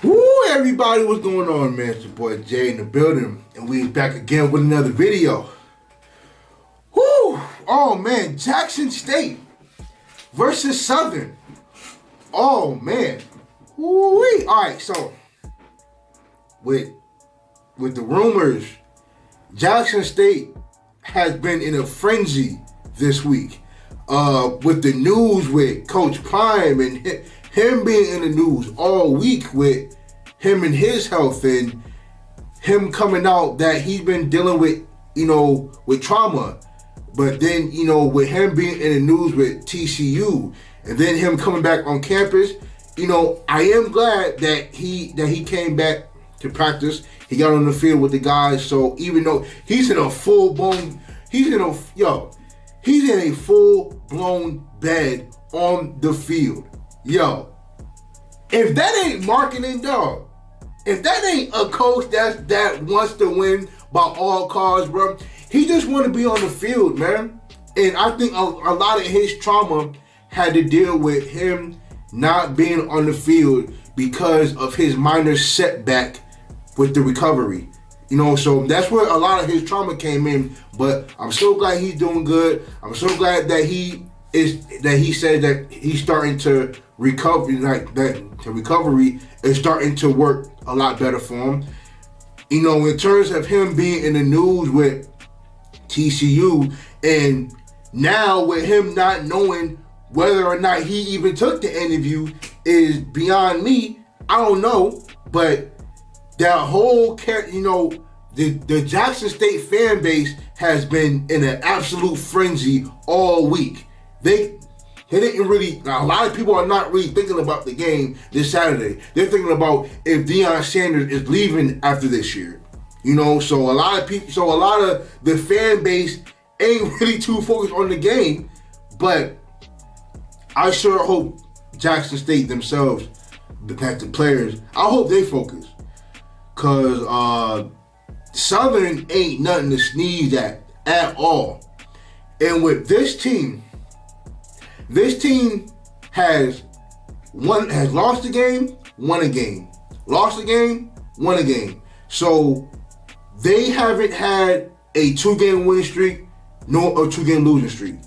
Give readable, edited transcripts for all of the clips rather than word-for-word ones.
Woo, everybody, what's going on, man? It's your boy Jay in the building, and we back again with another video. Woo! Oh, man, Jackson State versus Southern. Oh, man. Woo-wee. All right, so with the rumors, Jackson State has been in a frenzy this week. With the news with Coach Prime and him being in the news all week with him and his health and him coming out that he's been dealing with, with trauma. But then, with him being in the news with TCU and then him coming back on campus, I am glad that he came back to practice. He got on the field with the guys. So even though he's in a full-blown bed on the field. Yo, if that ain't marketing, dog, if that ain't a coach that wants to win by all costs, bro, he just want to be on the field, man. And I think a lot of his trauma had to deal with him not being on the field because of his minor setback with the recovery. So that's where a lot of his trauma came in. But I'm so glad he's doing good. I'm so glad that he said that he's starting to recover, like that the recovery is starting to work a lot better for him. In terms of him being in the news with TCU, and now with him not knowing whether or not he even took the interview is beyond me. I don't know, but that whole the Jackson State fan base has been in an absolute frenzy all week. They didn't really. A lot of people are not really thinking about the game this Saturday. They're thinking about if Deion Sanders is leaving after this year. So a lot of the fan base ain't really too focused on the game. But I sure hope Jackson State themselves, the players, I hope they focus. Cause Southern ain't nothing to sneeze at all. And with this team has lost a game, won a game. Lost a game, won a game. So they haven't had a 2-game winning streak, nor a 2-game losing streak.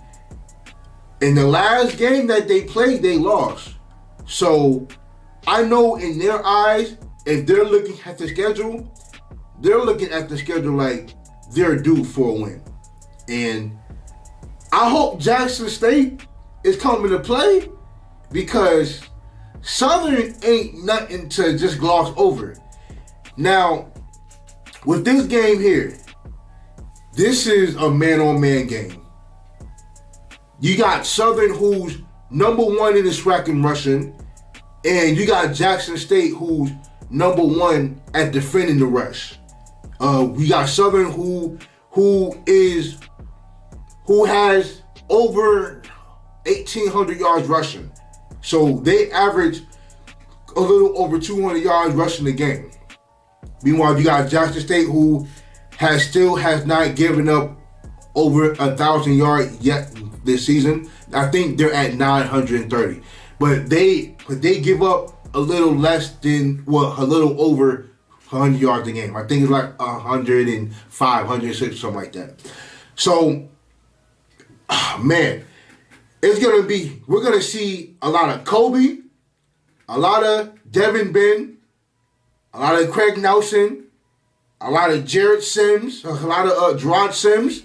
In the last game that they played, they lost. So I know in their eyes, if they're looking at the schedule, like they're due for a win. And I hope Jackson State is coming to play because Southern ain't nothing to just gloss over. Now, with this game here, this is a man-on-man game. You got Southern, who's number one in the SWAC in rushing, and you got Jackson State, who's number one at defending the rush. We got Southern, who has over 1,800 yards rushing. So they average a little over 200 yards rushing a game. Meanwhile, you got Jackson State, who has not given up over 1,000 yards yet this season. I think they're at 930. But they give up a little less than, a little over 100 yards a game. I think it's like 105, 106, something like that. So, man, we're going to see a lot of Kobe, a lot of Devin Ben, a lot of Craig Nelson, a lot of Jared Sims, a lot of Gerard Sims,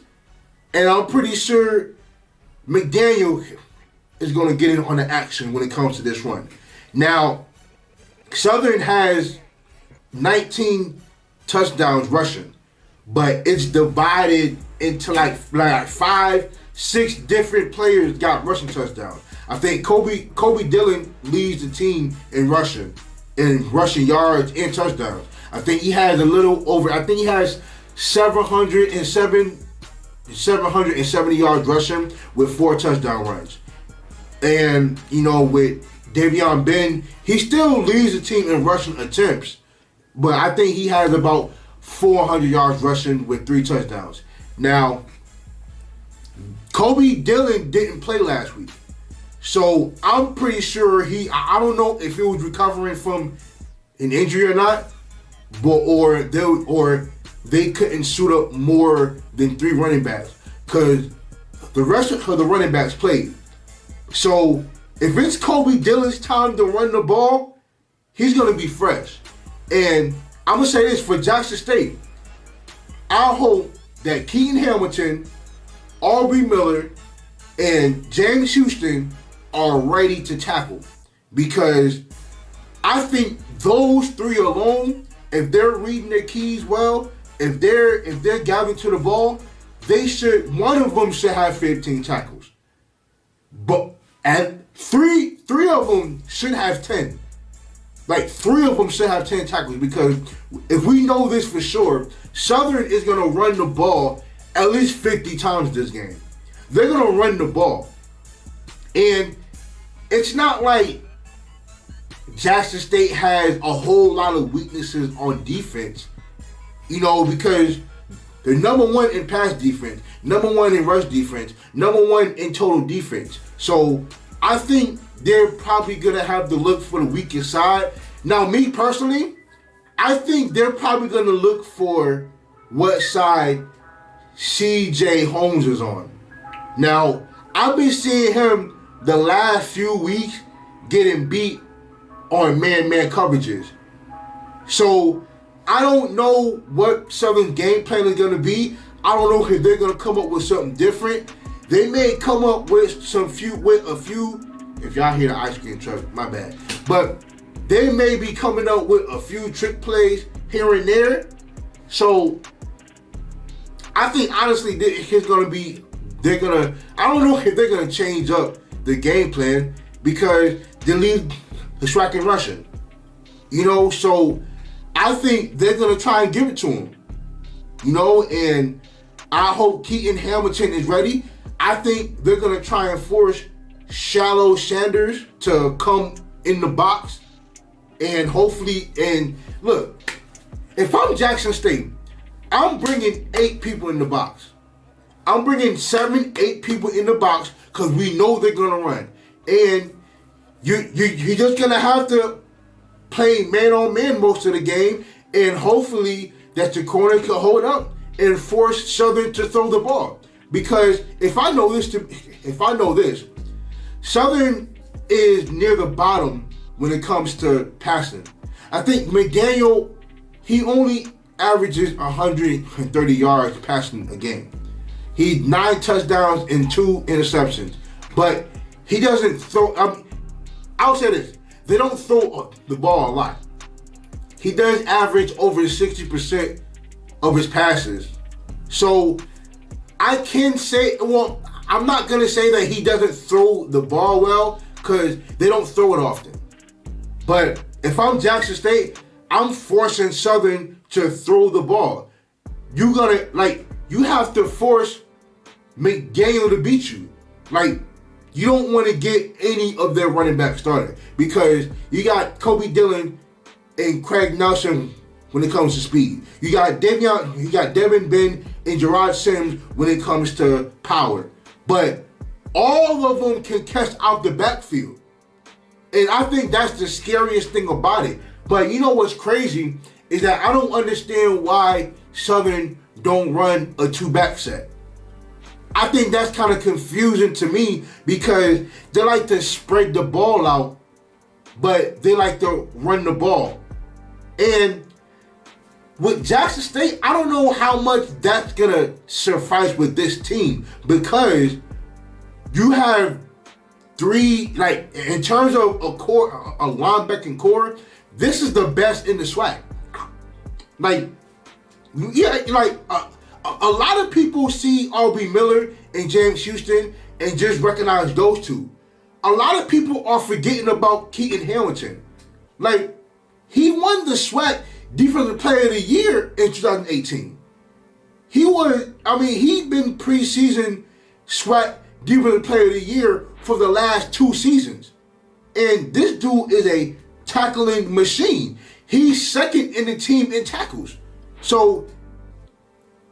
and I'm pretty sure McDaniel is going to get in on the action when it comes to this run. Now, Southern has 19 touchdowns rushing, but it's divided into like 5-6 different players got rushing touchdowns. I think Kobe Dillon leads the team in rushing yards and touchdowns. I think he has 770 yards rushing with 4 touchdown runs. And, with Davion Ben, he still leads the team in rushing attempts, but I think he has about 400 yards rushing with 3 touchdowns. Now, Kobe Dillon didn't play last week. So I'm pretty sure I don't know if he was recovering from an injury or not, or they couldn't suit up more than 3 running backs because the rest of the running backs played. So if it's Kobe Dillon's time to run the ball, he's gonna be fresh. And I'm gonna say this for Jackson State. I hope that Keaton Hamilton, Aubrey Miller, and James Houston are ready to tackle, because I think those 3 alone, if they're reading their keys well, if they're gathering to the ball, one of them should have 15 tackles. And three of them should have 10. Like 3 of them should have 10 tackles, because if we know this for sure, Southern is going to run the ball at least 50 times this game. They're going to run the ball. And it's not like Jackson State has a whole lot of weaknesses on defense, because they're number 1 in pass defense, number 1 in rush defense, number 1 in total defense. So I think they're probably going to have to look for the weakest side. Now, me personally, I think they're probably going to look for what side C.J. Holmes is on. Now, I've been seeing him the last few weeks getting beat on man-man coverages. So I don't know what Southern's game plan is going to be. I don't know if they're going to come up with something different. They may come up with a few, if y'all hear the ice cream truck, my bad. But they may be coming up with a few trick plays here and there. So I think honestly I don't know if they're going to change up the game plan, because they leave the SWAC in Russian. So I think they're going to try and give it to him. And I hope Keaton Hamilton is ready. I think they're going to try and force Shallow Sanders to come in the box. And hopefully, look, if I'm Jackson State, I'm bringing 8 people in the box. I'm bringing 7, 8 people in the box, because we know they're going to run. And you're just going to have to play man-on-man most of the game, and hopefully that the corner can hold up and force Southern to throw the ball. Because if I know this, Southern is near the bottom when it comes to passing. I think McDaniel, he only averages 130 yards passing a game. He 9 touchdowns and 2 interceptions. But he doesn't throw, I'll say this, they don't throw the ball a lot. He does average over 60% of his passes. So I can say, I'm not going to say that he doesn't throw the ball well, because they don't throw it often. But if I'm Jackson State, I'm forcing Southern to throw the ball. You have to force McDaniel to beat you. You don't want to get any of their running backs started, because you got Kobe Dillon and Craig Nelson when it comes to speed. You got Devin Ben and Gerard Sims when it comes to power. But all of them can catch out the backfield. And I think that's the scariest thing about it. But you know what's crazy is that I don't understand why Southern don't run a 2-back set. I think that's kind of confusing to me, because they like to spread the ball out, but they like to run the ball. And with Jackson State, I don't know how much that's going to suffice with this team, because you have 3, in terms of a linebacking core, this is the best in the SWAC. A lot of people see Aubrey Miller and James Houston and just recognize those 2. A lot of people are forgetting about Keaton Hamilton. He won the SWAC Defensive Player of the Year in 2018. He'd been preseason SWAC Defensive Player of the Year for the last 2 seasons. And this dude is a tackling machine. He's second in the team in tackles. So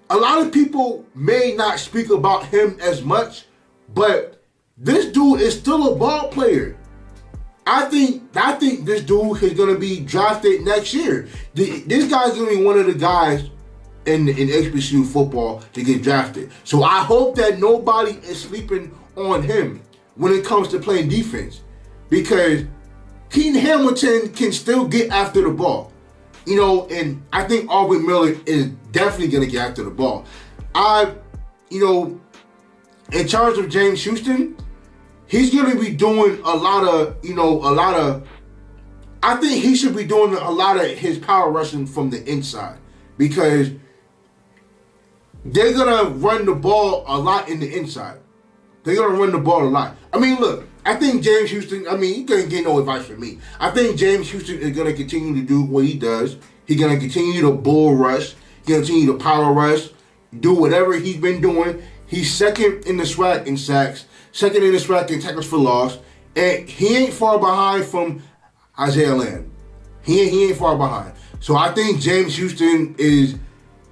a lot of people may not speak about him as much, but this dude is still a ball player. I think this dude is gonna be drafted next year. This guy's gonna be one of the guys in HBCU football to get drafted. So I hope that nobody is sleeping on him when it comes to playing defense, because Keaton Hamilton can still get after the ball. And I think Aubrey Miller is definitely gonna get after the ball. In terms of James Houston, he's going to be doing a lot of, I think he should be doing a lot of his power rushing from the inside, because they're going to run the ball a lot in the inside. They're going to run the ball a lot. I mean, look, I think James Houston, you can't get no advice from me. I think James Houston is going to continue to do what he does. He's going to continue to bull rush. He's going to continue to power rush, do whatever he's been doing. He's second in the SWAC in sacks, second in the SWAC in tackles for loss, and he ain't far behind from Isaiah Land. He ain't far behind. So I think James Houston is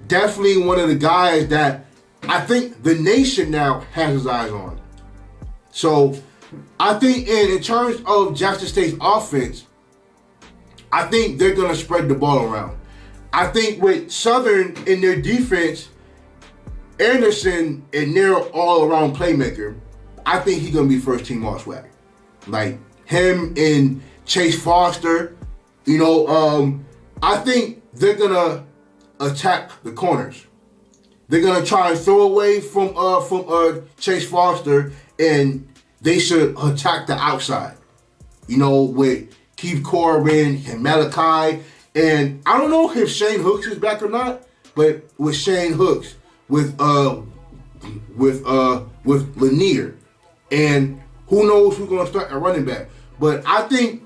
definitely one of the guys that I think the nation now has his eyes on. So I think in terms of Jackson State's offense, I think they're going to spread the ball around. I think with Southern in their defense, Anderson and their all-around playmaker, I think he's going to be first team All-SWAC. Like him and Chase Foster, I think they're going to attack the corners. They're going to try and throw away from Chase Foster, and they should attack the outside. With Keith Corbin and Malachi. And I don't know if Shane Hooks is back or not, but with Shane Hooks, with Lanier, and who knows who's going to start at running back. But I think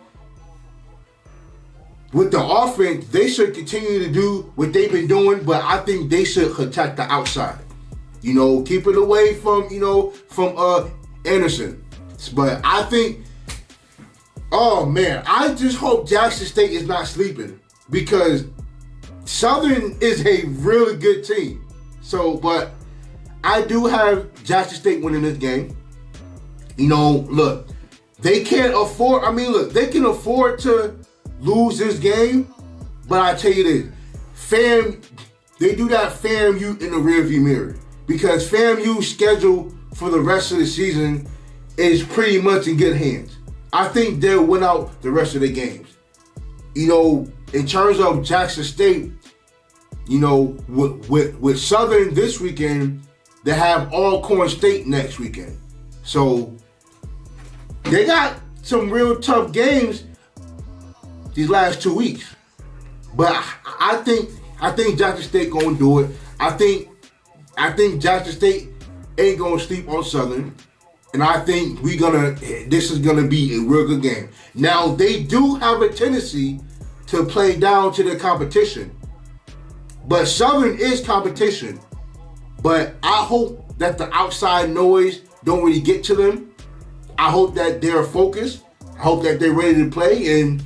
with the offense, they should continue to do what they've been doing, but I think they should attack the outside. Keep it away from Anderson. But I think, oh man, I just hope Jackson State is not sleeping, because Southern is a really good team. So, but I do have Jackson State winning this game. Look, they can't afford, they can afford to lose this game, but I tell you this, they do that FAMU in the rearview mirror, because FAMU's schedule for the rest of the season is pretty much in good hands. I think they'll win out the rest of the games. In terms of Jackson State, with Southern this weekend, they have Alcorn State next weekend. So they got some real tough games these last 2 weeks. But I think Jackson State gonna do it. I think Jackson State ain't gonna sleep on Southern. And I think this is gonna be a real good game. Now, they do have a tendency to play down to the competition. But Southern is competition. But I hope that the outside noise don't really get to them. I hope that they're focused. I hope that they're ready to play. And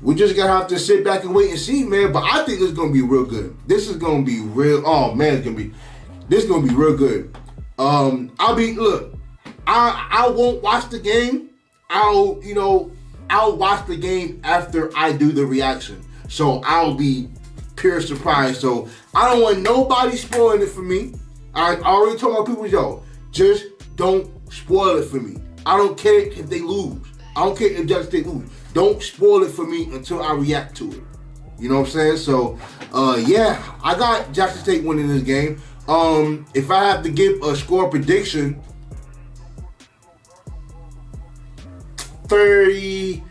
we're just going to have to sit back and wait and see, man. But I think it's going to be real good. This is going to be real. Oh, man, this is going to be real good. I won't watch the game. I'll watch the game after I do the reaction. So I'll be pure surprise. So I don't want nobody spoiling it for me. I already told my people, just don't spoil it for me. I don't care if they lose. I don't care if Jackson State lose. Don't spoil it for me until I react to it. You know what I'm saying? So, I got Jackson State winning this game. If I have to give a score prediction, 30,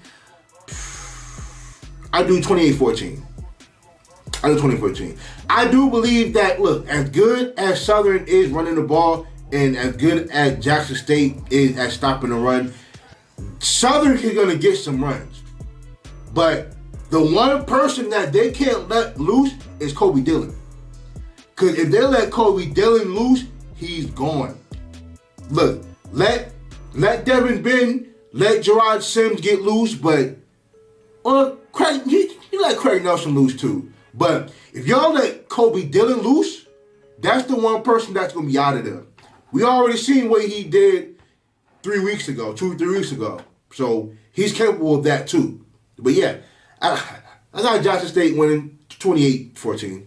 I do 28-14. I do 2014. I do believe that, look, as good as Southern is running the ball and as good as Jackson State is at stopping the run, Southern is going to get some runs. But the one person that they can't let loose is Kobe Dillon. Because if they let Kobe Dillon loose, he's gone. Look, let Devin Ben, let Gerard Sims get loose, but Craig, you let Craig Nelson loose too. But if y'all let Kobe Dillon loose, that's the one person that's going to be out of there. We already seen what he did 3 weeks ago, 2 or 3 weeks ago. So he's capable of that too. But yeah, I got Jackson State winning 28-14.